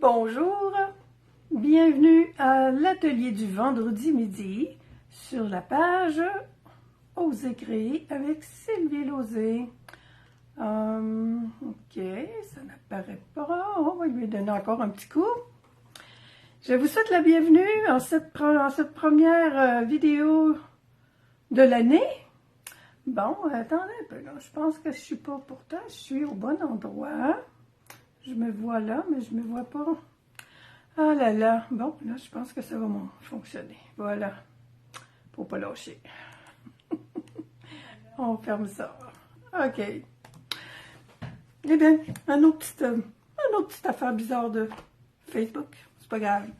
Bonjour, bienvenue à l'atelier du vendredi midi sur la page Oser créer avec Sylvie Lauzé. Ok, ça n'apparaît pas, on va lui donner encore un petit coup. Je vous souhaite la bienvenue en cette première vidéo de l'année. Bon, attendez un peu, là. Je pense que je suis pas, pourtant je suis au bon endroit. Je me vois là, mais je me vois pas. Ah là là, bon, là je pense que ça va fonctionner. Voilà, faut pas lâcher. On ferme ça. Ok. Eh bien, une autre petite affaire bizarre de Facebook. C'est pas grave.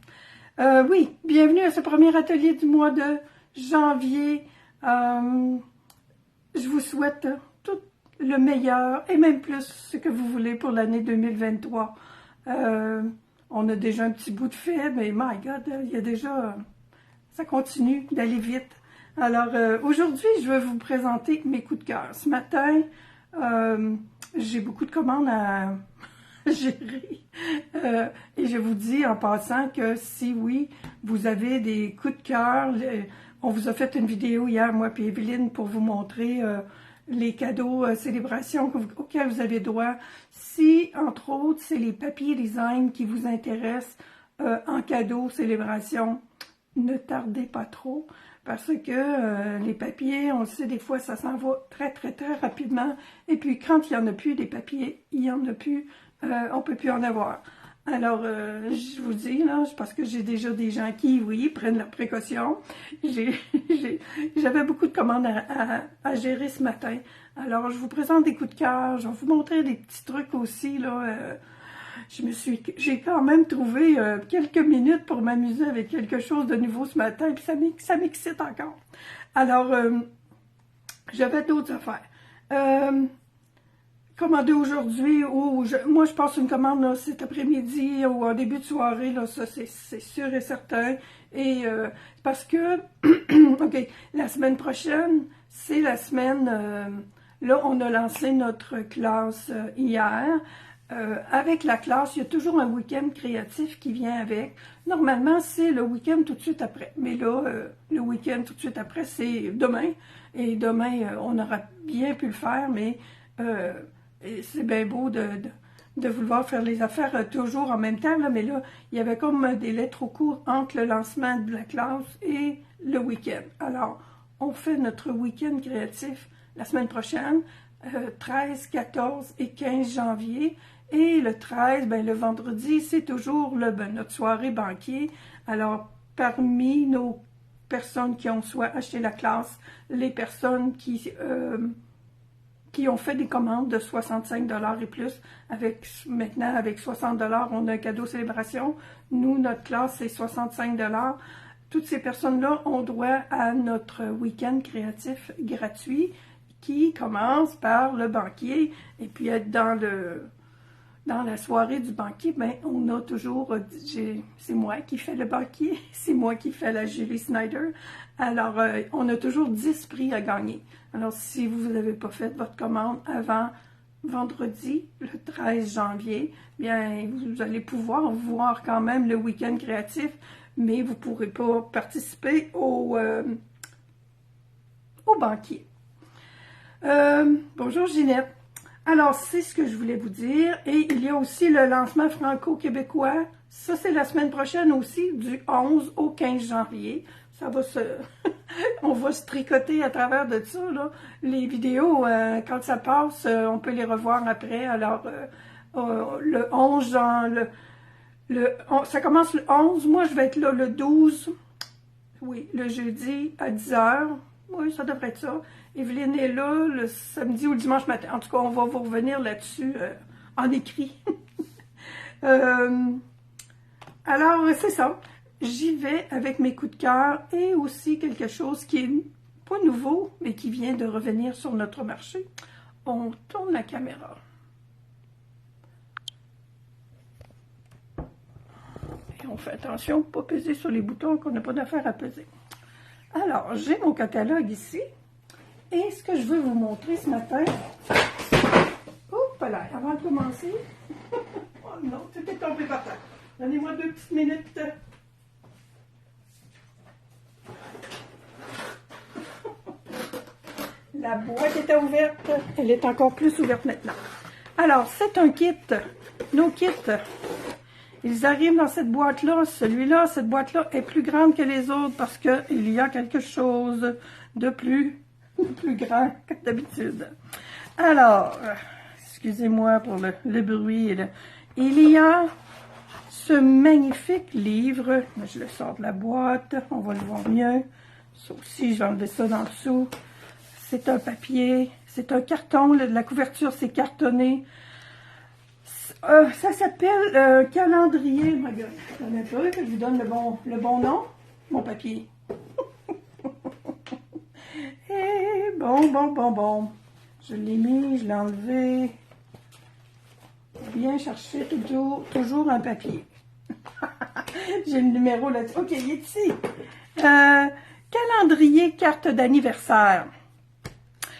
Oui, bienvenue à ce premier atelier du mois de janvier. Je vous souhaite tout le meilleur et même plus ce que vous voulez pour l'année 2023. On a déjà un petit bout de fait, mais my God, il y a déjà... ça continue d'aller vite. Alors, aujourd'hui, je vais vous présenter mes coups de cœur. Ce matin, j'ai beaucoup de commandes à gérer. Et je vous dis en passant que si oui, vous avez des coups de cœur, on vous a fait une vidéo hier, moi et Evelyne, pour vous montrer les cadeaux célébrations auxquels vous avez droit. Si, entre autres, c'est les papiers design qui vous intéressent en cadeau célébration, ne tardez pas trop, parce que les papiers, on le sait, des fois, ça s'en va très, très, très rapidement. Et puis, quand il n'y en a plus des papiers, il n'y en a plus, on ne peut plus en avoir. Alors, je vous dis, là, parce que j'ai déjà des gens qui, oui, prennent leurs précautions. J'avais beaucoup de commandes à gérer ce matin. Alors, je vous présente des coups de cœur. Je vais vous montrer des petits trucs aussi, là. J'ai quand même trouvé quelques minutes pour m'amuser avec quelque chose de nouveau ce matin, puis ça m'excite encore. Alors, j'avais d'autres affaires. Commander aujourd'hui, moi je passe une commande là, cet après-midi ou en début de soirée, là, ça c'est sûr et certain. Et parce que, ok, la semaine prochaine, c'est la semaine, là on a lancé notre classe hier. Avec la classe, il y a toujours un week-end créatif qui vient avec. Normalement, c'est le week-end tout de suite après. Mais là, le week-end tout de suite après, c'est demain. Et demain, on aura bien pu le faire, mais c'est bien beau de vouloir faire les affaires toujours en même temps. Là, mais là, il y avait comme un délai trop court entre le lancement de la classe et le week-end. Alors, on fait notre week-end créatif la semaine prochaine, 13, 14 et 15 janvier. Et le 13, ben, le vendredi, c'est toujours notre soirée banquier. Alors, parmi nos personnes qui ont soit acheté la classe, les personnes qui ont fait des commandes de 65 $ et plus, maintenant avec 60 $, on a un cadeau célébration. Nous, notre classe, c'est 65 $. Toutes ces personnes-là ont droit à notre week-end créatif gratuit qui commence par le banquier et puis être dans la soirée du banquier, ben, on a toujours, c'est moi qui fais le banquier, c'est moi qui fais la Julie Snyder. Alors, on a toujours 10 prix à gagner. Alors, si vous n'avez pas fait votre commande avant vendredi, le 13 janvier, bien, vous allez pouvoir voir quand même le week-end créatif, mais vous ne pourrez pas participer au banquier. Bonjour Ginette. Alors, c'est ce que je voulais vous dire. Et il y a aussi le lancement franco-québécois. Ça, c'est la semaine prochaine aussi, du 11 au 15 janvier. Ça va on va se tricoter à travers de ça, là. Les vidéos, quand ça passe, on peut les revoir après. Alors, le 11, ça commence le 11. Moi, je vais être là le 12. Oui, le jeudi à 10 h. Oui, ça devrait être ça. Evelyne est là le samedi ou le dimanche matin. En tout cas, on va vous revenir là-dessus en écrit. Alors, c'est ça. J'y vais avec mes coups de cœur et aussi quelque chose qui est pas nouveau, mais qui vient de revenir sur notre marché. On tourne la caméra. Et on fait attention pour ne pas peser sur les boutons qu'on n'a pas d'affaire à peser. Alors, j'ai mon catalogue ici. Et ce que je veux vous montrer ce matin, oups là, avant de commencer, oh non, tout est tombé par terre. Donnez-moi 2 petites minutes. La boîte était ouverte. Elle est encore plus ouverte maintenant. Alors, c'est un kit. Nos kits. Ils arrivent dans cette boîte-là. Celui-là, cette boîte-là est plus grande que les autres parce qu'il y a quelque chose de plus grand que d'habitude. Alors, excusez-moi pour le bruit. Il y a ce magnifique livre. Je le sors de la boîte. On va le voir mieux. Ça aussi, je vais enlever ça dans dessous. C'est un papier. C'est un carton. La couverture, c'est cartonné. Ça s'appelle calendrier. Ma gueule. Attendez un peu, que je vous donne le bon nom. Mon papier. Et bon. Je l'ai mis, je l'ai enlevé. Bien chercher toujours un papier. J'ai le numéro là-dessus. OK, il est ici. Calendrier carte d'anniversaire.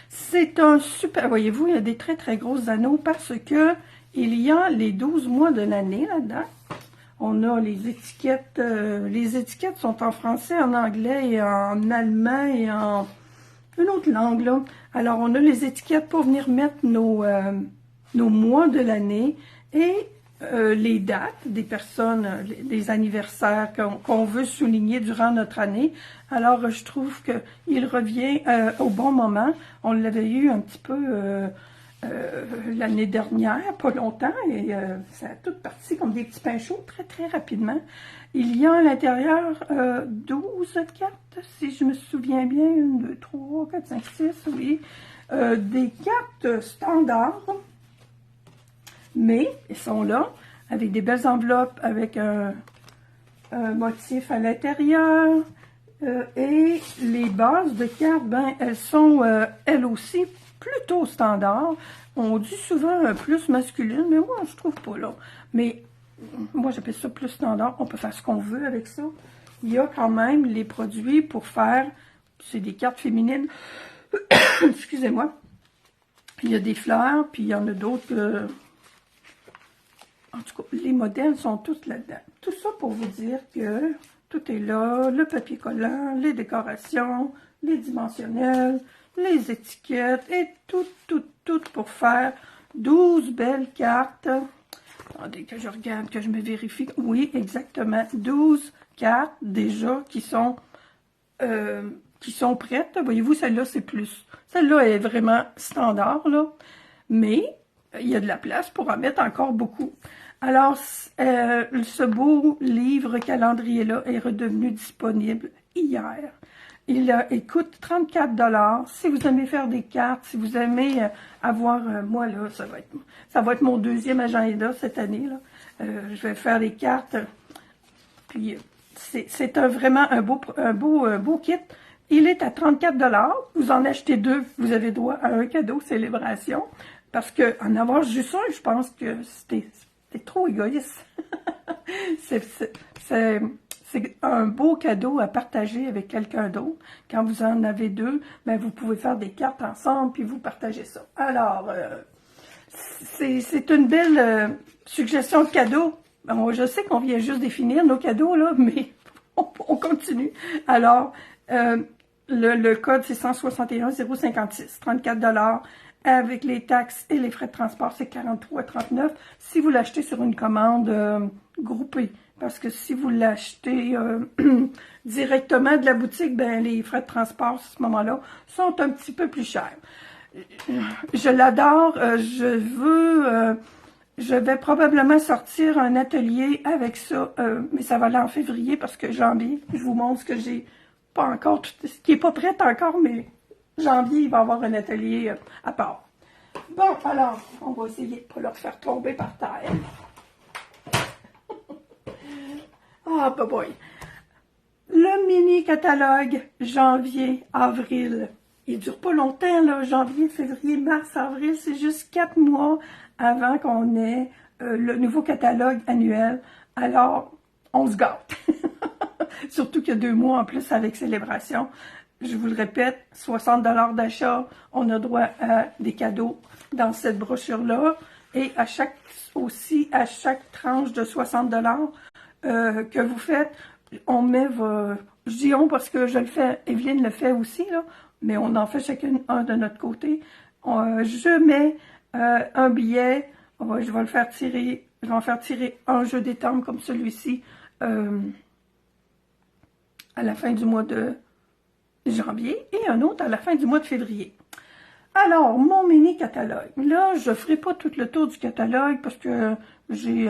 C'est un super... Voyez-vous, il y a des très, très gros anneaux parce que il y a les 12 mois de l'année là-dedans. On a les étiquettes. Les étiquettes sont en français, en anglais et en allemand et en une autre langue, là. Alors, on a les étiquettes pour venir mettre nos mois de l'année et les dates des personnes, des anniversaires qu'on veut souligner durant notre année. Alors, je trouve qu'il revient au bon moment. On l'avait eu un petit peu l'année dernière, pas longtemps, et ça a tout parti comme des petits pains chauds très, très rapidement. Il y a à l'intérieur 12 cartes, si je me souviens bien, 1, 2, 3, 4, 5, 6, oui. Des cartes standards, mais elles sont là, avec des belles enveloppes, avec un motif à l'intérieur. Et les bases de cartes, ben, elles sont, elles aussi, plutôt standards. On dit souvent plus masculine, mais moi, je trouve pas là. Mais moi, j'appelle ça plus standard. On peut faire ce qu'on veut avec ça. Il y a quand même les produits pour faire, c'est des cartes féminines. Excusez-moi. Il y a des fleurs, puis il y en a d'autres. En tout cas, les modèles sont tous là-dedans. Tout ça pour vous dire que tout est là. Le papier collant, les décorations, les dimensionnels, les étiquettes et tout pour faire 12 belles cartes. Attendez que je regarde, que je me vérifie. Oui, exactement. 12 cartes déjà qui sont prêtes. Voyez-vous, celle-là, c'est plus. Celle-là est vraiment standard, là. Mais il y a de la place pour en mettre encore beaucoup. Alors, ce beau livre calendrier-là est redevenu disponible hier. Il coûte 34 $. Si vous aimez faire des cartes, si vous aimez avoir, moi là, ça va être mon deuxième agenda cette année, là. Je vais faire les cartes. Puis, c'est vraiment un beau kit. Il est à 34 $. Vous en achetez 2, vous avez droit à un cadeau célébration. Parce que en avoir juste un, je pense que c'était trop égoïste. C'est un beau cadeau à partager avec quelqu'un d'autre. Quand vous en avez 2, ben vous pouvez faire des cartes ensemble puis vous partagez ça. Alors, c'est une belle suggestion de cadeau. Bon, je sais qu'on vient juste définir nos cadeaux, là, mais on continue. Alors, le code, c'est 161 056, 34 $. Avec les taxes et les frais de transport, c'est 43,39 si vous l'achetez sur une commande groupée. Parce que si vous l'achetez directement de la boutique, ben les frais de transport, à ce moment-là, sont un petit peu plus chers. Je l'adore. Je vais probablement sortir un atelier avec ça, mais ça va aller en février parce que janvier, je vous montre ce que j'ai pas encore, ce qui n'est pas prêt encore, mais janvier, il va y avoir un atelier à part. Bon, alors, on va essayer de ne pas leur faire tomber par terre. Ah, boy. Le mini catalogue janvier-avril. Il dure pas longtemps, là. Janvier, février, mars, avril. C'est juste 4 mois avant qu'on ait le nouveau catalogue annuel. Alors, on se gâte. Surtout qu'il y a 2 mois en plus avec célébration. Je vous le répète, 60 $ d'achat, on a droit à des cadeaux dans cette brochure-là. Et à chaque tranche de 60 $, que vous faites, on met je dis on parce que je le fais, Evelyne le fait aussi, là, mais on en fait chacun un de notre côté. Je mets un billet, je vais le faire tirer, je vais en faire tirer un jeu d'étampe comme celui-ci à la fin du mois de janvier et un autre à la fin du mois de février. Alors, mon mini catalogue. Là, je ne ferai pas tout le tour du catalogue parce que j'ai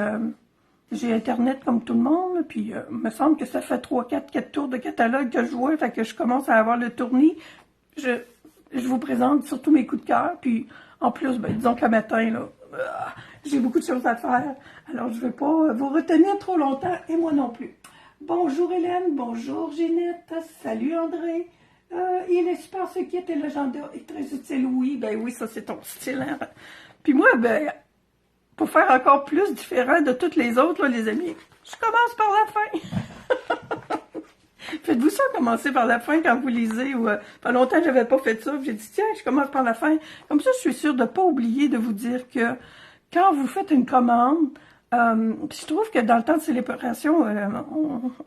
Internet comme tout le monde, puis il me semble que ça fait 4 tours de catalogue que je vois, fait que je commence à avoir le tournis. Je vous présente surtout mes coups de cœur, puis en plus, ben, disons que le matin, là, j'ai beaucoup de choses à faire, alors je ne vais pas vous retenir trop longtemps, et moi non plus. Bonjour Hélène, bonjour Ginette, salut André. Il est super ce kit et l'agenda est très utile, oui, ben oui, ça c'est ton style, hein. Puis moi, ben, pour faire encore plus différent de toutes les autres, là, les amis, je commence par la fin. Faites-vous ça, commencer par la fin quand vous lisez, ou pas longtemps que j'avais pas fait ça, j'ai dit tiens, je commence par la fin. Comme ça, je suis sûre de ne pas oublier de vous dire que quand vous faites une commande, je trouve que dans le temps de célébration,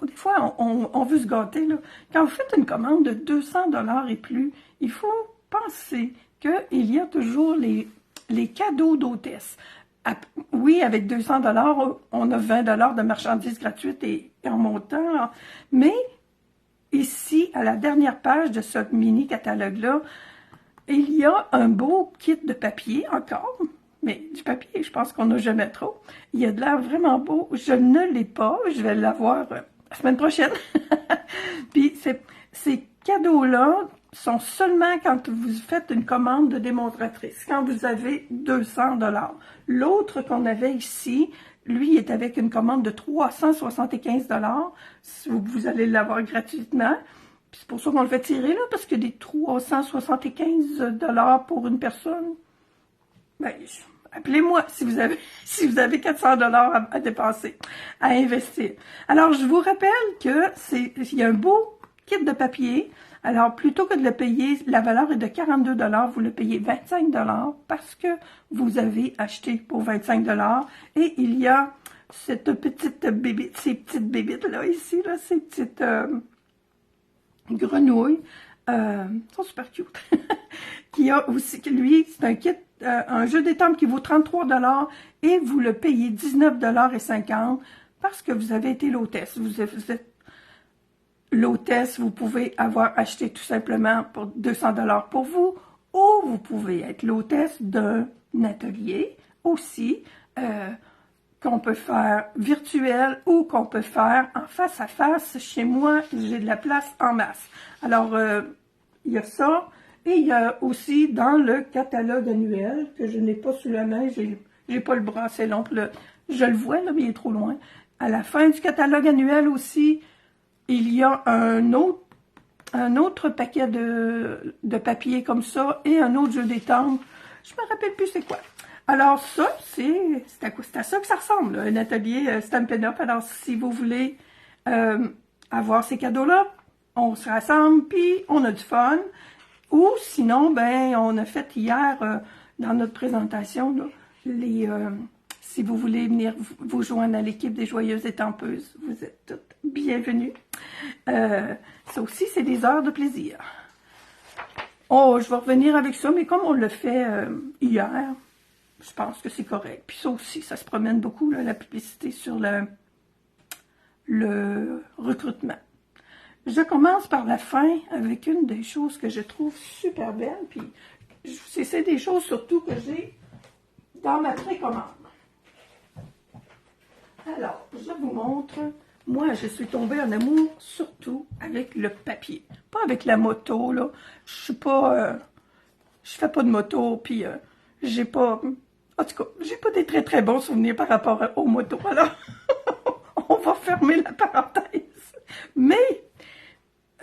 des fois, on veut se gâter, là. Quand vous faites une commande de 200 $ et plus, il faut penser qu'il y a toujours les cadeaux d'hôtesse. Oui, avec 200 $, on a 20 $ de marchandises gratuites et en montant, mais ici, à la dernière page de ce mini catalogue-là, il y a un beau kit de papier encore. Mais du papier, je pense qu'on n'a jamais trop. Il y a de l'air vraiment beau. Je ne l'ai pas. Je vais l'avoir la semaine prochaine. Puis ces cadeaux-là sont seulement quand vous faites une commande de démonstratrice, quand vous avez 200 $. L'autre qu'on avait ici, lui, est avec une commande de 375 $. Vous allez l'avoir gratuitement. C'est pour ça qu'on le fait tirer, là, parce que des 375 $ pour une personne, ben, appelez-moi si vous avez 400 $ à dépenser, à investir. Alors, je vous rappelle il y a un beau kit de papier. Alors, plutôt que de le payer, la valeur est de 42 $, vous le payez 25 $ parce que vous avez acheté pour 25 $. Et il y a cette petite bébite, ces petites bébites-là ici, là, ces petites grenouilles, sont super cute. Qui a aussi, lui, c'est un kit, un jeu d'étampe qui vaut 33 $ et vous le payez 19,50 $ parce que vous avez été l'hôtesse. Vous êtes l'hôtesse, vous pouvez avoir acheté tout simplement pour 200 $ pour vous, ou vous pouvez être l'hôtesse d'un atelier aussi, qu'on peut faire virtuel ou qu'on peut faire en face à face. Chez moi, j'ai de la place en masse. Alors, il y a ça. Et il y a aussi dans le catalogue annuel, que je n'ai pas sous la main, j'ai pas le bras assez long, je le vois là, mais il est trop loin. À la fin du catalogue annuel aussi, il y a un autre paquet de papier comme ça et un autre jeu d'étampe. Je me rappelle plus c'est quoi. Alors ça, c'est à ça que ça ressemble, là, un atelier Stampin' Up. Alors si vous voulez avoir ces cadeaux-là, on se rassemble, puis on a du fun. Ou sinon, ben, on a fait hier, dans notre présentation, là, si vous voulez venir vous joindre à l'équipe des Joyeuses Étampeuses, vous êtes toutes bienvenues. Ça aussi, c'est des heures de plaisir. Oh, je vais revenir avec ça, mais comme on l'a fait hier, je pense que c'est correct. Puis ça aussi, ça se promène beaucoup, là, la publicité sur le recrutement. Je commence par la fin avec une des choses que je trouve super belle, puis c'est des choses surtout que j'ai dans ma précommande. Alors, je vous montre, moi je suis tombée en amour surtout avec le papier, pas avec la moto, là, je fais pas de moto, puis j'ai pas, en tout cas, j'ai pas des très très bons souvenirs par rapport aux motos, alors on va fermer la parenthèse, mais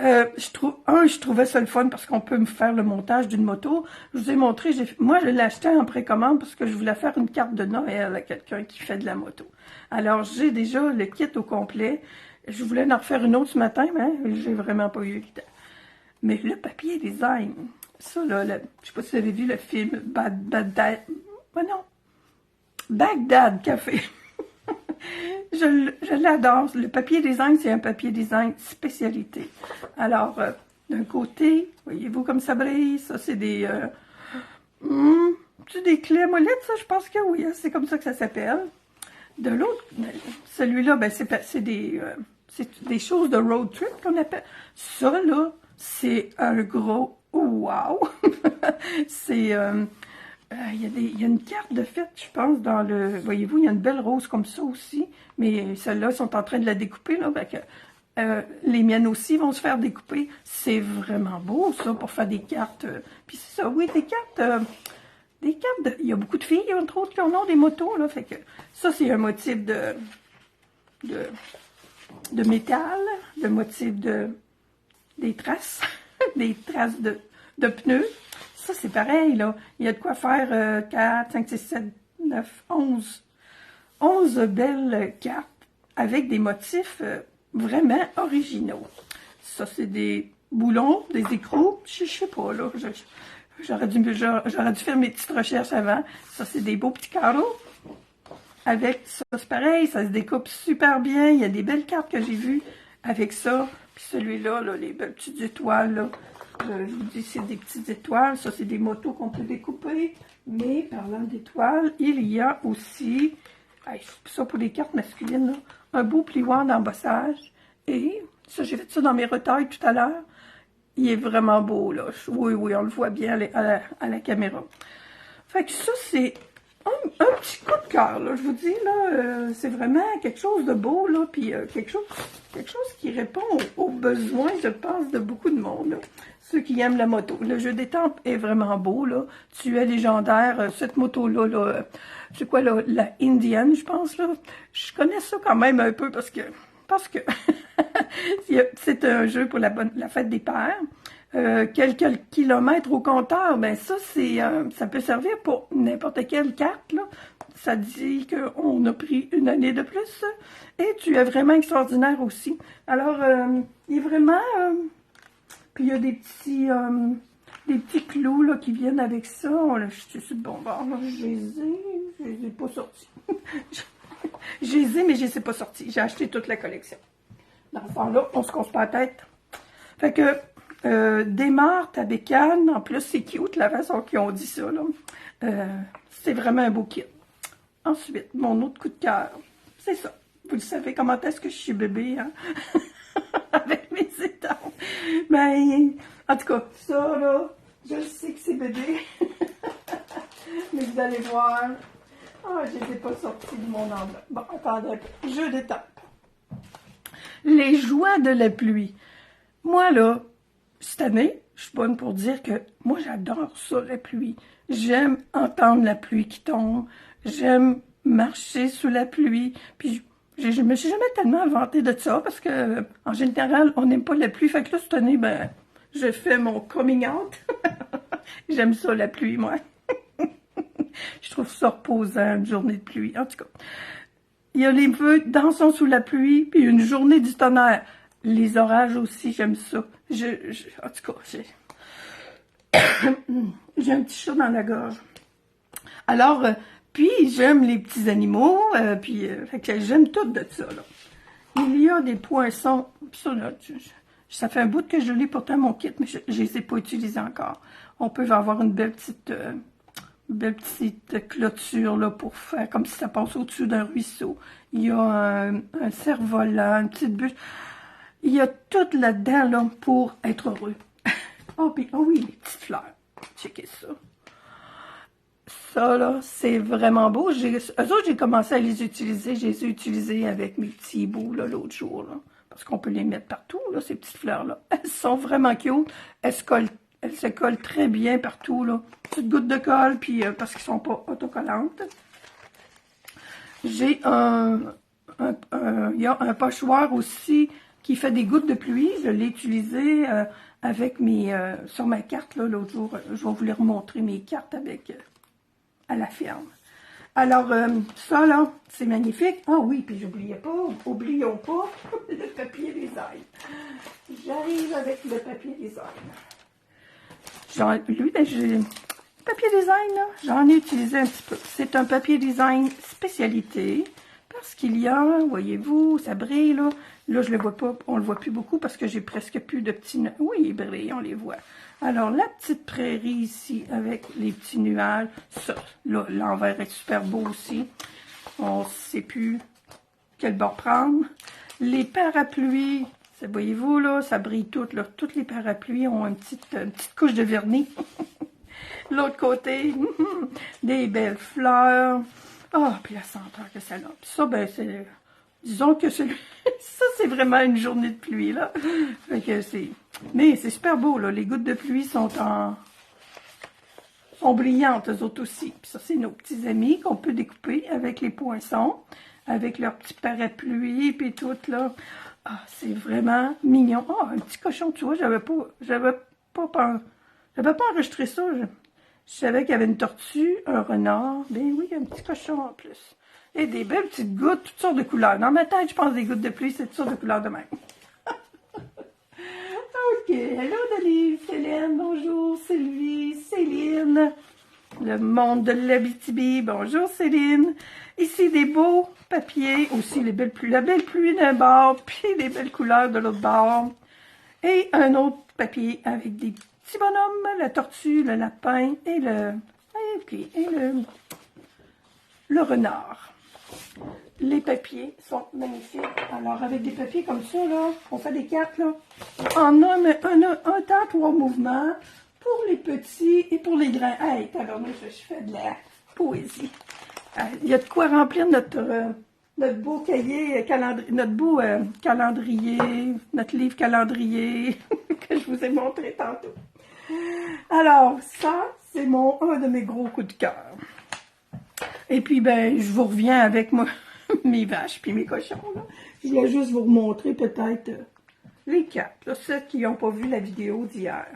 je trouvais ça le fun parce qu'on peut me faire le montage d'une moto. Je vous ai montré, moi je l'ai acheté en précommande parce que je voulais faire une carte de Noël à quelqu'un qui fait de la moto. Alors j'ai déjà le kit au complet. Je voulais en refaire une autre ce matin, mais j'ai vraiment pas eu le temps. Mais le papier design, ça là, je sais pas si vous avez vu le film Bagdad Café. Je je l'adore. Le papier design, c'est un papier design spécialité. Alors, d'un côté, voyez-vous comme ça brille? Ça, c'est des... c'est des clés à molette, ça? Je pense que oui, hein, c'est comme ça que ça s'appelle. De l'autre, celui-là, ben, c'est des choses de road trip qu'on appelle. Ça, là, c'est un gros wow! C'est... il y a une carte de fête, je pense, dans le... Voyez-vous, il y a une belle rose comme ça aussi. Mais celles-là sont en train de la découper, là. Les miennes aussi vont se faire découper. C'est vraiment beau, ça, pour faire des cartes. Puis c'est ça, oui, des cartes... il y a beaucoup de filles, entre autres, qui en ont des motos, là. Fait que ça, c'est un motif de métal, le motif des traces, des traces de pneus. Ça, c'est pareil, là. Il y a de quoi faire 4, 5, 6, 7, 9, 11. 11 belles cartes avec des motifs vraiment originaux. Ça, c'est des boulons, des écrous. Je sais pas, là. J'aurais dû faire mes petites recherches avant. Ça, c'est des beaux petits carreaux. Avec ça, c'est pareil. Ça se découpe super bien. Il y a des belles cartes que j'ai vues avec ça. Puis celui-là, là, les belles petites étoiles, là. Je vous dis, c'est des petites étoiles. Ça, c'est des motos qu'on peut découper. Mais, parlant d'étoiles, il y a aussi, ça pour les cartes masculines, là, un beau plioir d'embossage. Et, ça, j'ai fait ça dans mes retailles tout à l'heure. Il est vraiment beau, là. Oui, on le voit bien à la caméra. Fait que ça, c'est un petit coup de cœur, là. Je vous dis, là, c'est vraiment quelque chose de beau, là. Puis quelque chose qui répond aux besoins, je pense, de beaucoup de monde, là. Ceux qui aiment la moto. Le jeu des tempes est vraiment beau, là. Tu es légendaire. Cette moto-là, là, c'est quoi, là, la Indienne, je pense, là. Je connais ça quand même un peu parce que c'est un jeu pour la fête des pères. Quelques kilomètres au compteur, ben ça, ça peut servir pour n'importe quelle carte, là. Ça dit qu'on a pris une année de plus. Et tu es vraiment extraordinaire aussi. Alors, il est vraiment... puis il y a des petits clous là, qui viennent avec ça. Je suis sur le bon bord. Je les ai pas sortis. Je les ai, mais je les ai pas sortis. J'ai acheté toute la collection. Dans ce temps-là, on se casse pas la tête. Fait que, démarre ta bécane. En plus, c'est cute la façon qu'ils ont dit ça, là. C'est vraiment un beau kit. Ensuite, mon autre coup de cœur. C'est ça. Vous le savez comment est-ce que je suis bébé, hein? Avec mes étampes. Ben, en tout cas, ça, là, je sais que c'est bébé. Mais vous allez voir. Ah, je les ai pas sortis de mon enveloppe. Bon, attendez, jeu d'étampes. Les joies de la pluie. Moi, là, cette année, je suis bonne pour dire que moi, j'adore ça, la pluie. J'aime entendre la pluie qui tombe. J'aime marcher sous la pluie. Puis, je me suis jamais tellement vantée de ça parce que, en général, on n'aime pas la pluie. Fait que là, cette année, ben, je fais mon coming out. J'aime ça, la pluie, moi. Je trouve ça reposant, une journée de pluie. En tout cas, il y a les vœux dansons sous la pluie, puis une journée du tonnerre. Les orages aussi, j'aime ça. En tout cas, j'ai un petit chat dans la gorge. Alors, puis j'aime les petits animaux, fait que j'aime tout de ça, là. Il y a des poissons, ça, là, ça fait un bout que je l'ai pourtant mon kit, mais je ne les ai pas utilisés encore. On peut avoir une belle petite clôture, là, pour faire comme si ça passe au-dessus d'un ruisseau. Il y a un cerf-volant, une petite bûche. Il y a tout là-dedans, là, pour être heureux. Oh oui, les petites fleurs. Checkez ça. Ça, là, c'est vraiment beau. Eux autres, j'ai commencé à les utiliser. Je les ai utilisés avec mes petits bouts, là, l'autre jour, là. Parce qu'on peut les mettre partout, là, ces petites fleurs-là. Elles sont vraiment cute. Elles se collent très bien partout, là. Petite goutte de colle, puis parce qu'ils sont pas autocollantes. J'ai il y a un pochoir aussi qui fait des gouttes de pluie. Je l'ai utilisé avec sur ma carte, là, l'autre jour. Je vais vous les remontrer, mes cartes à la ferme. Alors, ça, là, c'est magnifique. Ah oui, puis oublions pas, le papier design. J'arrive avec le papier design. Papier design, là, j'en ai utilisé un petit peu. C'est un papier design spécialité, parce qu'il y a, voyez-vous, ça brille, là. Là, je le vois pas, on le voit plus beaucoup parce que j'ai presque plus de petits nuages. Oui, ils brillent, on les voit. Alors, la petite prairie ici, avec les petits nuages. Ça, là, l'envers est super beau aussi. On ne sait plus quel bord prendre. Les parapluies, voyez-vous, là, ça brille tout, là. Toutes les parapluies ont une petite couche de vernis. L'autre côté, des belles fleurs. Ah, puis la senteur que ça a. Puis ça, ben, c'est... Disons que ça, c'est vraiment une journée de pluie, là. Fait que c'est... Mais c'est super beau, là. Les gouttes de pluie sont brillantes, eux autres aussi. Puis ça, c'est nos petits amis qu'on peut découper avec les poinçons, avec leurs petits parapluies, puis tout, là. Ah, c'est vraiment mignon. Ah, un petit cochon, tu vois, j'avais pas enregistré ça. Je savais qu'il y avait une tortue, un renard. Ben oui, un petit cochon en plus. Et des belles petites gouttes, toutes sortes de couleurs. Dans ma tête, je pense des gouttes de pluie, c'est toutes sortes de couleurs de même. OK. Hello, Denis, Céline, bonjour, Sylvie, Céline. Le monde de l'Abitibi, bonjour, Céline. Ici, des beaux papiers, aussi la belle pluie d'un bord, puis les belles couleurs de l'autre bord. Et un autre papier avec des petits bonhommes, la tortue, le lapin et le renard. Les papiers sont magnifiques. Alors, avec des papiers comme ça, là, on fait des cartes, là. En un temps, 3 mouvements pour les petits et pour les grands. Hey, alors, je fais de la poésie. Il y a de quoi remplir notre beau cahier, notre beau calendrier, notre livre calendrier que je vous ai montré tantôt. Alors, ça, c'est un de mes gros coups de cœur. Et puis, ben, je vous reviens avec mes vaches puis mes cochons, là. Je voulais juste vous remontrer peut-être les cartes, là, ceux qui n'ont pas vu la vidéo d'hier.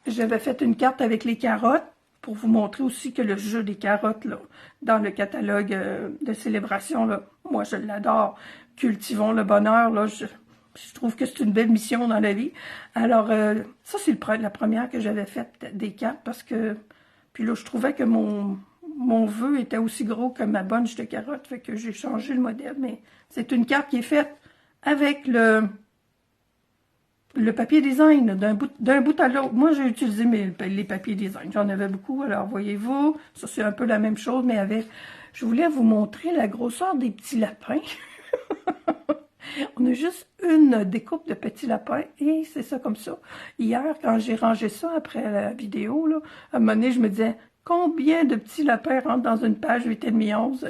J'avais fait une carte avec les carottes pour vous montrer aussi que le jeu des carottes, là, dans le catalogue de célébration, là, moi, je l'adore. Cultivons le bonheur, là, je trouve que c'est une belle mission dans la vie. Alors, ça, c'est la première que j'avais faite des cartes parce que, puis là, je trouvais que mon vœu était aussi gros que ma bunch de carottes, fait que j'ai changé le modèle, mais c'est une carte qui est faite avec le papier design d'un bout à l'autre. Moi, j'ai utilisé les papiers design, j'en avais beaucoup, alors voyez-vous, ça c'est un peu la même chose, mais avec, je voulais vous montrer la grosseur des petits lapins. On a juste une découpe de petits lapins et c'est ça comme ça. Hier, quand j'ai rangé ça après la vidéo, là, à un moment donné, je me disais, combien de petits lapins rentrent dans une page 8,5 11?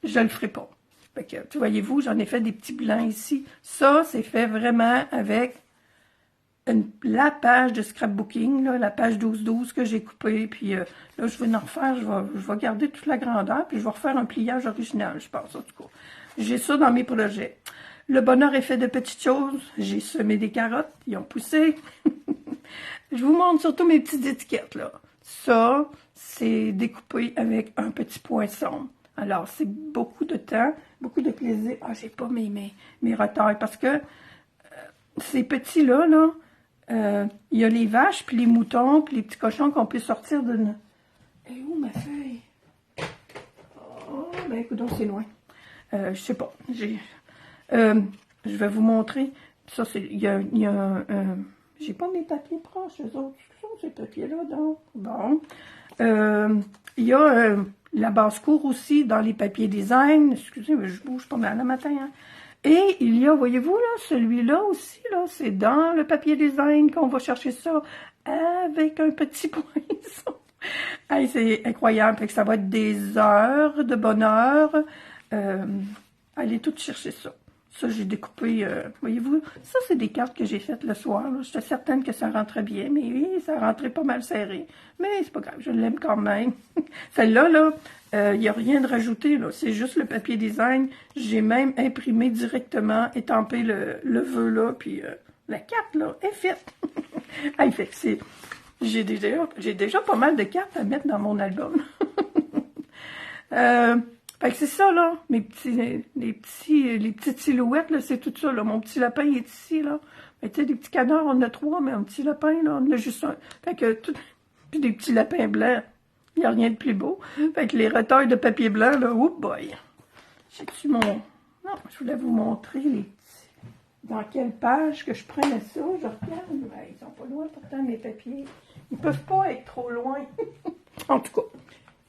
Je le ferai pas. Fait que, voyez-vous, j'en ai fait des petits blancs ici. Ça, c'est fait vraiment avec la page de scrapbooking, là, la page 12-12 que j'ai coupée. Puis là, je vais en refaire, je vais garder toute la grandeur, puis je vais refaire un pliage original, je pense, en tout cas. J'ai ça dans mes projets. Le bonheur est fait de petites choses. J'ai semé des carottes, ils ont poussé. Je vous montre surtout mes petites étiquettes, là. Ça, c'est découpé avec un petit poinçon. Alors, c'est beaucoup de temps, beaucoup de plaisir. Ah, j'ai pas mes retails parce que ces petits-là, là, il y a les vaches, puis les moutons, puis les petits cochons qu'on peut sortir d'une... Et où ma feuille? Oh, ben écoute, c'est loin. Je sais pas. Je vais vous montrer. Ça, c'est... Il y a j'ai pas mes papiers proches, eux autres. Ce sont ces papiers-là, donc. Bon. Il y a la basse-cour aussi dans les papiers design. Excusez, mais je bouge pas mal le matin. Hein. Et il y a, voyez-vous, là, celui-là aussi, là, c'est dans le papier design qu'on va chercher ça avec un petit poinçon. Hey, c'est incroyable. Fait que ça va être des heures de bonheur. Allez toutes chercher ça. Ça, j'ai découpé, voyez-vous, ça, c'est des cartes que j'ai faites le soir. J'étais certaine que ça rentrait bien, mais oui, ça rentrait pas mal serré. Mais c'est pas grave, je l'aime quand même. Celle-là, là, il n'y a rien de rajouté, là. C'est juste le papier design. J'ai même imprimé directement, étampé le vœu, là, puis la carte, là, est faite. Ah, fait que c'est... J'ai déjà pas mal de cartes à mettre dans mon album. Fait que c'est ça, là, les petites silhouettes, là, c'est tout ça, là. Mon petit lapin, il est ici, là. Mais tu sais, des petits canards, on en a 3, mais un petit lapin, là, on en a juste un. Fait que puis des petits lapins blancs. Il n'y a rien de plus beau. Fait que les retails de papier blanc, là, oh boy! J'ai-tu mon... Non, je voulais vous montrer les petits... Dans quelle page que je prenais ça. Je regarde. Ouais, ils sont pas loin pourtant, mes papiers. Ils peuvent pas être trop loin. En tout cas,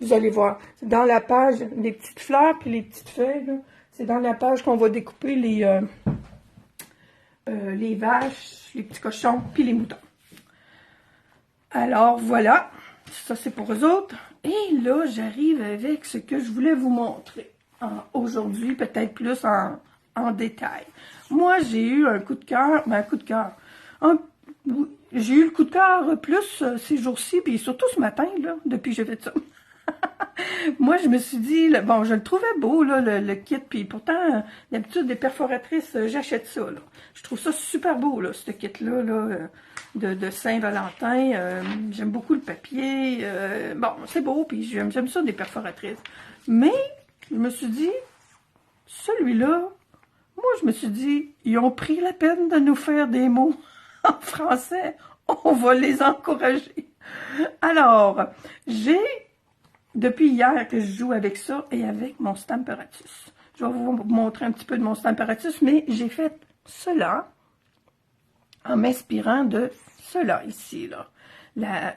vous allez voir. C'est dans la page, les petites fleurs puis les petites feuilles, là. C'est dans la page qu'on va découper les vaches, les petits cochons puis les moutons. Alors, voilà. Ça, c'est pour eux autres. Et là, j'arrive avec ce que je voulais vous montrer aujourd'hui, peut-être plus en détail. Moi, j'ai eu un coup de cœur, j'ai eu le coup de cœur plus ces jours-ci, puis surtout ce matin, là, depuis que j'ai fait ça. Moi, je me suis dit, bon, je le trouvais beau, là, le kit, puis pourtant, d'habitude, des perforatrices, j'achète ça, là. Je trouve ça super beau, là, ce kit-là, là, de Saint-Valentin. J'aime beaucoup le papier. Bon, c'est beau, puis j'aime ça, des perforatrices. Mais, je me suis dit, celui-là, moi, je me suis dit, ils ont pris la peine de nous faire des mots en français. On va les encourager. Alors, depuis hier que je joue avec ça et avec mon Stamparatus. Je vais vous montrer un petit peu de mon Stamparatus, mais j'ai fait cela en m'inspirant de cela ici, là. La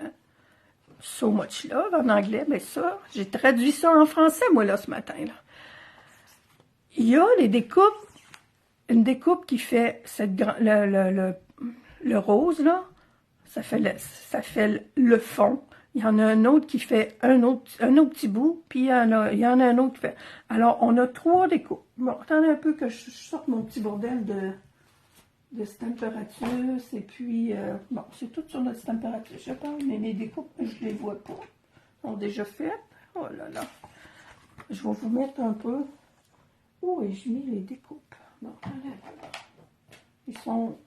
So Much Love en anglais, mais ça, j'ai traduit ça en français, moi, là, ce matin, là. Il y a les découpes, une découpe qui fait le rose, là, ça fait le fond. Il y en a un autre qui fait un autre petit bout, puis il y en a un autre qui fait... Alors, on a 3 découpes. Bon, attendez un peu que je sorte mon petit bordel de Stamparatus, et puis... bon, c'est tout sur notre Stamparatus, je parle, mais mes découpes, je les vois pas. Ils sont déjà faites. Oh là là. Je vais vous mettre un peu... Où ai-je mis les découpes? Bon, attendez un peu. Ils sont...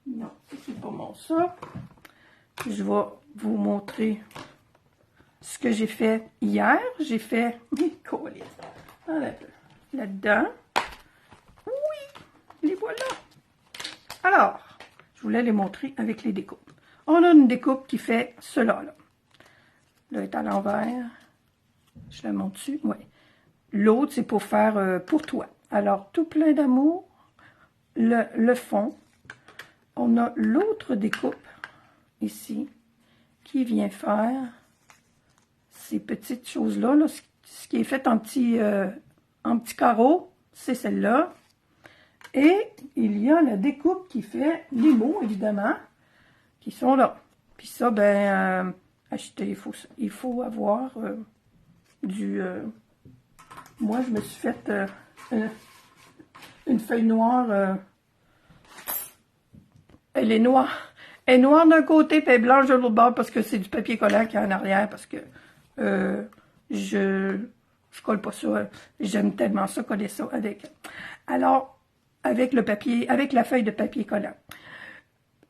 Non, c'est pas mon ça. Je vais vous montrer ce que j'ai fait hier. J'ai fait mes colis là-dedans. Oui, les voilà. Alors, je voulais les montrer avec les découpes. On a une découpe qui fait cela, là. Là, est à l'envers. Je la montre dessus, oui. L'autre, c'est pour faire pour toi. Alors, tout plein d'amour. Le fond. On a l'autre découpe, ici, qui vient faire ces petites choses-là. Là, ce qui est fait en petits carreaux, c'est celle-là. Et il y a la découpe qui fait les mots, évidemment, qui sont là. Puis ça, ben, acheter, il faut avoir du... moi, je me suis fait une feuille noire... Elle est noire. Elle est noire d'un côté, puis elle est blanche de l'autre bord, parce que c'est du papier collant qui est en arrière, parce que je colle pas ça. J'aime tellement ça, coller ça avec. Alors, avec le papier, avec la feuille de papier collant.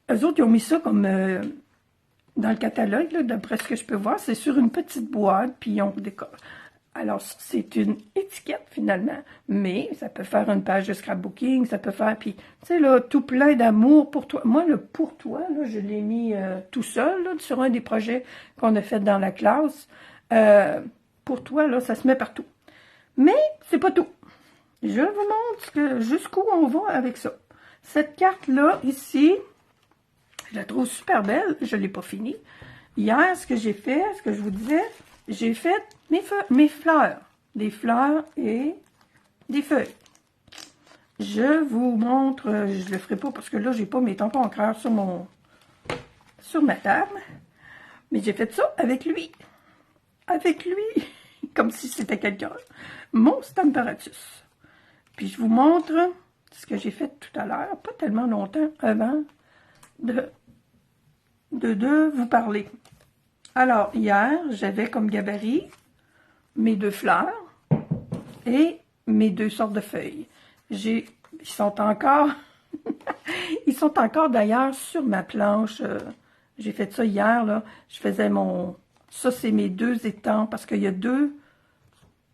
Eux autres, ils ont mis ça comme dans le catalogue, d'après ce que je peux voir. C'est sur une petite boîte, puis ils ont décoré. Alors, c'est une étiquette, finalement, mais ça peut faire une page de scrapbooking, ça peut faire, puis, tu sais, là, tout plein d'amour pour toi. Moi, le pour toi, là, je l'ai mis tout seul, là, sur un des projets qu'on a fait dans la classe. Pour toi, là, ça se met partout. Mais, c'est pas tout. Je vous montre jusqu'où on va avec ça. Cette carte-là, ici, je la trouve super belle, je l'ai pas finie. Hier, ce que j'ai fait, ce que je vous disais, j'ai fait mes fleurs, des fleurs et des feuilles. Je vous montre, je le ferai pas parce que là, j'ai pas mes tampons en cœur sur ma table, mais j'ai fait ça avec lui, comme si c'était quelqu'un, mon Stamparatus. Puis je vous montre ce que j'ai fait tout à l'heure, pas tellement longtemps avant de vous parler. Alors, hier, j'avais comme gabarit mes 2 fleurs et mes 2 sortes de feuilles. Ils sont encore d'ailleurs sur ma planche. J'ai fait ça hier, là. Je faisais ça, c'est mes 2 étampes parce qu'il y a 2,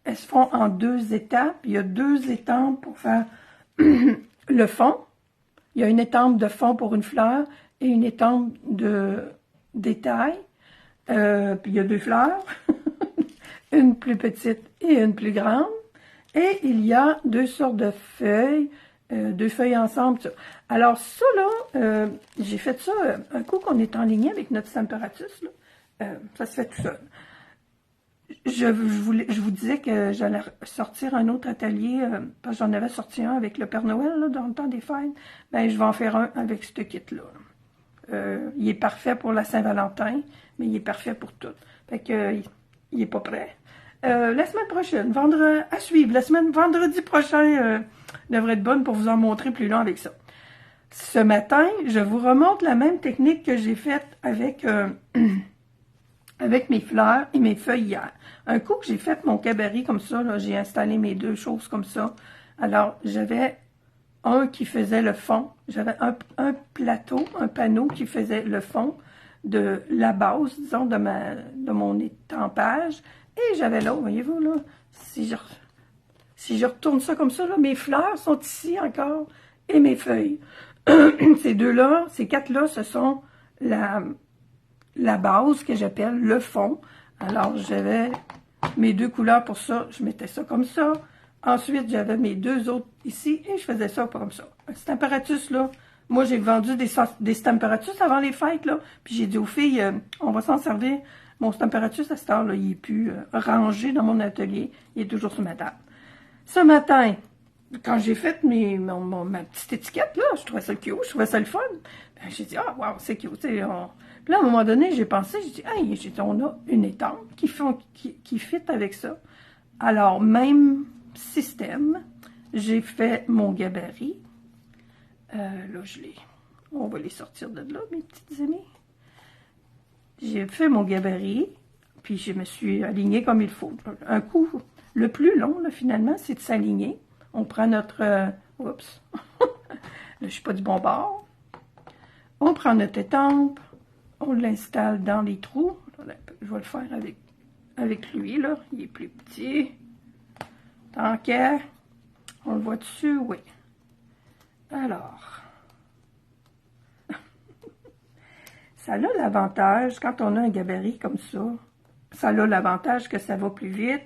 elles se font en 2 étapes. Il y a 2 étampes pour faire le fond. Il y a une étampe de fond pour une fleur et une étampe de détail. Puis il y a 2 fleurs, une plus petite et une plus grande. Et il y a 2 sortes de feuilles, 2 feuilles ensemble. Ça. Alors ça, là, j'ai fait ça un coup qu'on est en ligne avec notre Stamparatus. Là. Ça se fait tout seul. Je vous disais que j'allais sortir un autre atelier, parce que j'en avais sorti un avec le Père Noël, là, dans le temps des fêtes. Ben, je vais en faire un avec ce kit-là. Il est parfait pour la Saint-Valentin, mais il est parfait pour tout. Fait que, il est pas prêt. La semaine prochaine, à suivre, vendredi prochain devrait être bonne pour vous en montrer plus long avec ça. Ce matin, je vous remonte la même technique que j'ai faite avec, avec mes fleurs et mes feuilles hier. Un coup que j'ai fait mon cabaret comme ça, j'ai installé mes 2 choses comme ça. Alors, j'avais un qui faisait le fond. J'avais un plateau, un panneau qui faisait le fond de la base, disons, de mon étampage. Et j'avais l'autre, voyez-vous, là, si je retourne ça comme ça, là, mes fleurs sont ici encore et mes feuilles. Ces 2-là, ces 4-là, ce sont la base que j'appelle le fond. Alors, j'avais mes 2 couleurs pour ça. Je mettais ça comme ça. Ensuite, j'avais mes 2 autres ici et je faisais ça comme ça. Un Stamparatus, là. Moi, j'ai vendu des Stamparatus avant les fêtes, là. Puis j'ai dit aux filles, on va s'en servir. Mon Stamparatus, à cette heure-là, il est plus rangé dans mon atelier. Il est toujours sur ma table. Ce matin, quand j'ai fait ma petite étiquette, là, je trouvais ça cute, je trouvais ça le fun. Ben, j'ai dit, ah, wow, c'est cute. Puis là, à un moment donné, j'ai pensé, j'ai dit, hey, on a une étampe qui fit avec ça. Alors, même système, j'ai fait mon gabarit. Là, on va les sortir de là, mes petites amies. J'ai fait mon gabarit, puis je me suis alignée comme il faut. Un coup, le plus long, là, finalement, c'est de s'aligner. On prend notre... oups! Là, je ne suis pas du bon bord. On prend notre étampe, on l'installe dans les trous. Je vais le faire avec lui, là. Il est plus petit. Tant qu'à... On le voit dessus, oui. Alors... Ça a l'avantage, quand on a un gabarit comme ça a l'avantage que ça va plus vite.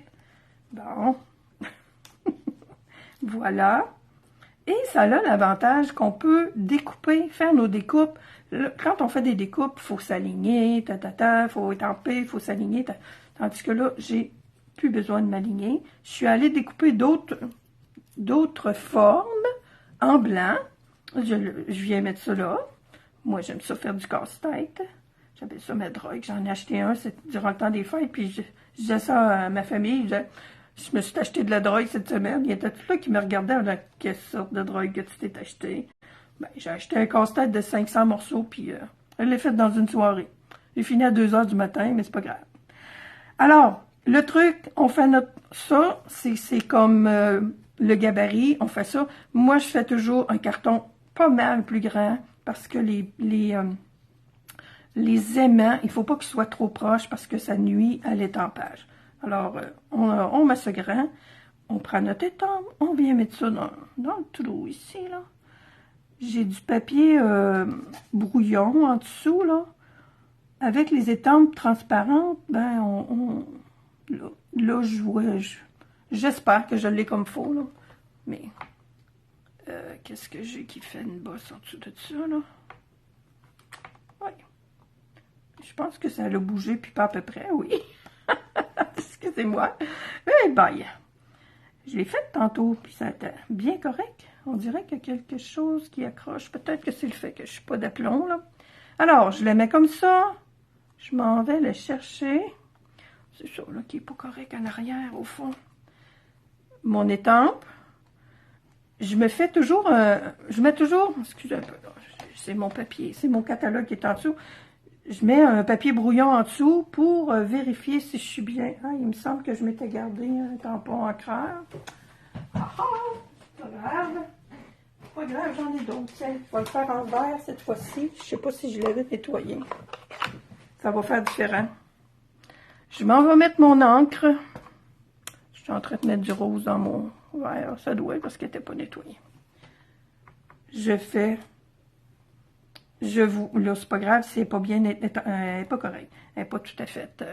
Bon. Voilà. Et ça a l'avantage qu'on peut découper, faire nos découpes. Quand on fait des découpes, il faut s'aligner, il faut étamper, il faut s'aligner. Tandis que là, j'ai plus besoin de m'aligner. Je suis allée découper d'autres formes en blanc. Je viens mettre ça là. Moi, j'aime ça faire du casse-tête. J'appelle ça ma drogue. J'en ai acheté un durant le temps des fêtes. Puis je disais ça à ma famille. Je me suis acheté de la drogue cette semaine. Il y était tout là qui me regardait en disant, quelle sorte de drogue que tu t'es acheté? Ben, j'ai acheté un casse-tête de 500 morceaux. Puis je l'ai fait dans une soirée. J'ai fini à 2 heures du matin, mais c'est pas grave. Alors, le truc, on fait ça, c'est comme le gabarit. On fait ça. Moi, je fais toujours un carton pas mal plus grand. Parce que les aimants, il ne faut pas qu'ils soient trop proches parce que ça nuit à l'étampage. Alors, on met ça grand, on prend notre étampe, on vient mettre ça dans le trou ici, là. J'ai du papier brouillon en dessous, là. Avec les étampes transparentes, ben, là, j'espère que je l'ai comme faux, là. Mais... qu'est-ce que j'ai qui fait une bosse en dessous de ça, là? Oui. Je pense que ça a bougé, puis pas à peu près, oui. Excusez-moi. Eh ben, je l'ai fait tantôt, puis ça a été bien correct. On dirait qu'il y a quelque chose qui accroche. Peut-être que c'est le fait que je suis pas d'aplomb, là. Alors, je le mets comme ça. Je m'en vais le chercher. C'est ça, là, qui est pas correct en arrière, au fond. Mon étampe. Je mets toujours, excusez un peu, c'est mon papier, c'est mon catalogue qui est en dessous. Je mets un papier brouillon en dessous pour vérifier si je suis bien. Ah, il me semble que je m'étais gardé un tampon encreur. Ah, pas grave. Pas grave, j'en ai d'autres. Tiens, je vais le faire en vert cette fois-ci. Je ne sais pas si je l'avais nettoyé. Ça va faire différent. Je m'en vais mettre mon encre. Je suis en train de mettre du rose dans mon... Ouais, ça doit être parce qu'elle n'était pas nettoyée. Je fais là, c'est pas grave si elle n'est pas bien, elle n'est pas correcte. Elle n'est pas tout à fait.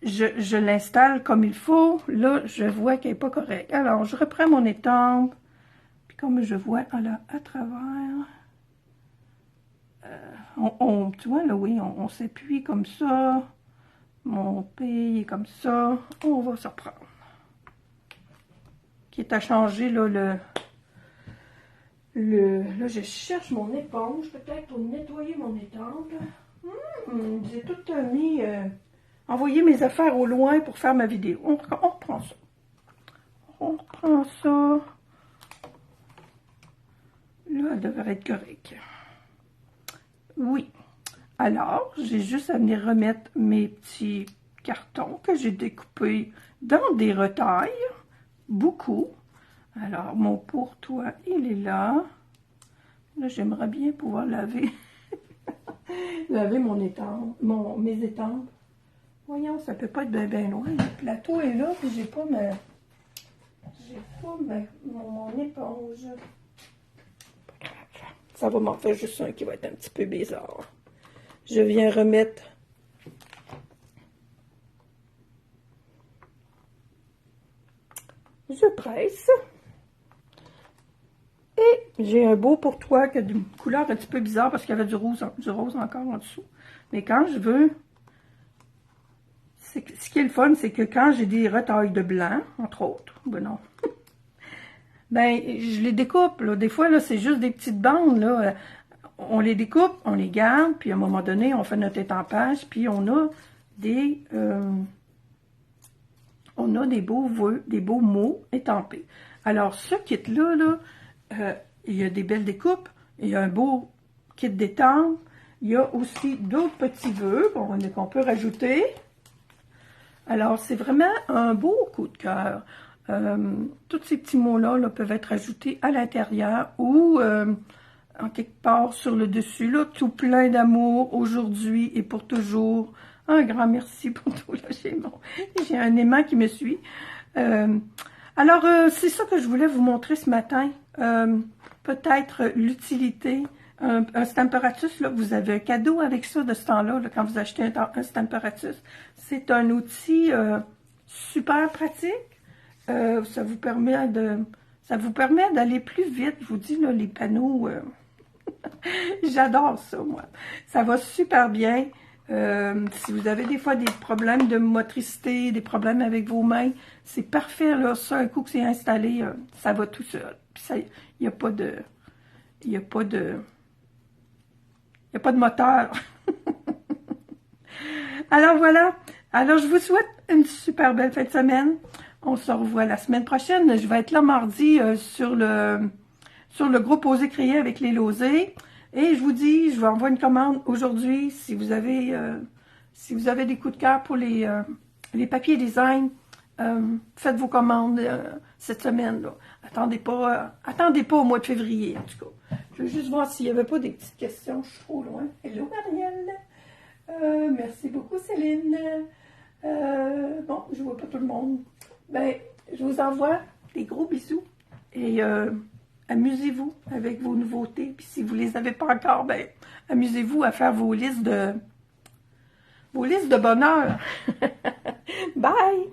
Je l'installe comme il faut. Là, je vois qu'elle n'est pas correcte. Alors, je reprends mon étampe. Puis comme je vois à travers, tu vois, là, oui, on s'appuie comme ça. Mon P est comme ça. On va se reprendre. Qui est à changer, là, là, je cherche mon éponge, peut-être pour nettoyer mon étampe. J'ai tout mis, envoyé mes affaires au loin pour faire ma vidéo. On reprend ça. On reprend ça. Là, elle devrait être correcte. Oui. Alors, j'ai juste à venir remettre mes petits cartons que j'ai découpés dans des retailles. Beaucoup. Alors, mon pour toi, il est là. Là, j'aimerais bien pouvoir laver mon étampe, mes étampes. Voyons, ça peut pas être bien loin. Le plateau est là, puis j'ai pas mon éponge. Ça va m'en faire juste un qui va être un petit peu bizarre. Je viens remettre je presse. Et j'ai un beau pour toi qui a une couleur un petit peu bizarre parce qu'il y avait du rose encore en dessous. Mais quand je veux, ce qui est le fun, c'est que quand j'ai des retailles de blanc, entre autres, ben non, ben je les découpe. Là. Des fois, là, c'est juste des petites bandes. Là. On les découpe, on les garde, puis à un moment donné, on fait notre étampage, puis on a des beaux mots étampés. Alors, ce kit-là, il y a des belles découpes, il y a un beau kit d'étampe, il y a aussi d'autres petits vœux qu'on peut rajouter. Alors, c'est vraiment un beau coup de cœur. Tous ces petits mots-là peuvent être ajoutés à l'intérieur ou en quelque part sur le dessus. Là, tout plein d'amour aujourd'hui et pour toujours. Un grand merci pour tout. J'ai un aimant qui me suit. Alors, c'est ça que je voulais vous montrer ce matin. Peut-être l'utilité. Un Stamparatus, là, vous avez un cadeau avec ça de ce temps-là, là, quand vous achetez un Stamparatus. C'est un outil super pratique. Ça vous permet d'aller plus vite. Je vous dis, là, les panneaux, j'adore ça, moi. Ça va super bien. Si vous avez des fois des problèmes de motricité, des problèmes avec vos mains, c'est parfait, là. Ça, un coup que c'est installé, ça va tout seul. Il n'y a pas de moteur. Alors voilà. Alors je vous souhaite une super belle fin de semaine. On se revoit la semaine prochaine. Je vais être là mardi sur le groupe Oser créer avec les Losés. Et je vous dis, je vous envoie une commande aujourd'hui. Si vous avez des coups de cœur pour les papiers design, faites vos commandes cette semaine. Là. Attendez pas au mois de février, en tout cas. Je veux juste voir s'il n'y avait pas des petites questions. Je suis trop loin. Hello, Marielle. Merci beaucoup, Céline. Bon, je vois pas tout le monde. Ben, je vous envoie des gros bisous. Et amusez-vous avec vos nouveautés. Puis si vous les avez pas encore, ben, amusez-vous à faire vos listes de bonheur. Bye!